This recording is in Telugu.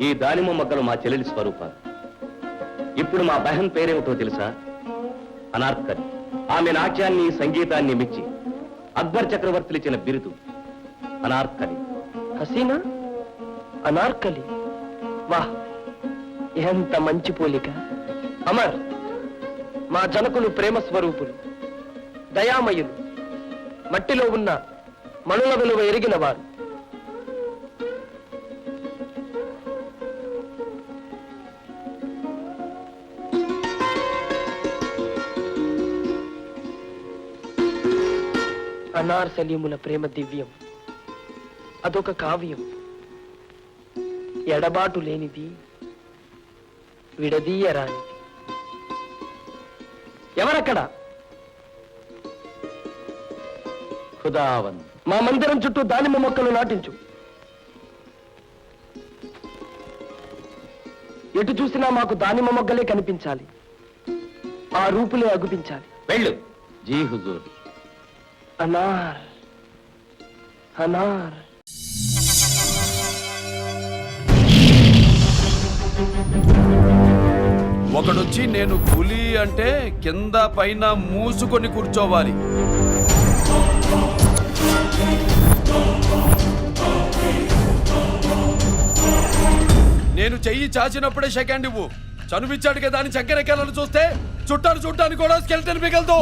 ఈ దానిమ్మ మొగ్గలు మా చెల్లెలి స్వరూపాలు. ఇప్పుడు మా బహన్ పేరేమిటో తెలుసా? అనార్కలి. ఆమె నాట్యాన్ని సంగీతాన్ని మెచ్చి అక్బర్ చక్రవర్తులు ఇచ్చిన బిరుదు అనార్కలి. హసీనా అనార్కలి. వాహ్, ఎంత మంచి పోలిక. అమర్, మా జనకులు ప్రేమ స్వరూపులు, దయామయులు, మట్టిలో ఉన్న మనుల విలువ ఎరిగిన వారు. అనార్ సలీముల ప్రేమ దివ్యం, అదొక కావ్యం. ఎడబాటు లేనిది, విడదీయరానిది. ఎవరక్కడ? ఖుదావన్. మా మందిరం చుట్టూ దానిమ్మ మొక్కలు నాటించు. ఎటు చూసినా మాకు దానిమ్మ మొగ్గలే కనిపించాలి, ఆ రూపులే అగుపించాలి. వెళ్ళు. జీ హుజూర్. అనార్ అనార్. ఒకడొచ్చి నేను పులి అంటే కింద పైన మూసుకొని కూర్చోవాలి. నేను చెయ్యి చాచినప్పుడే సెకండ్ ఇవ్వు. చనువిచ్చాడు కదా అని చక్కెరెక్కాలను చూస్తే చుట్టాను చూడ్డానికి కూడా స్కెల్టన్ మిగలదు.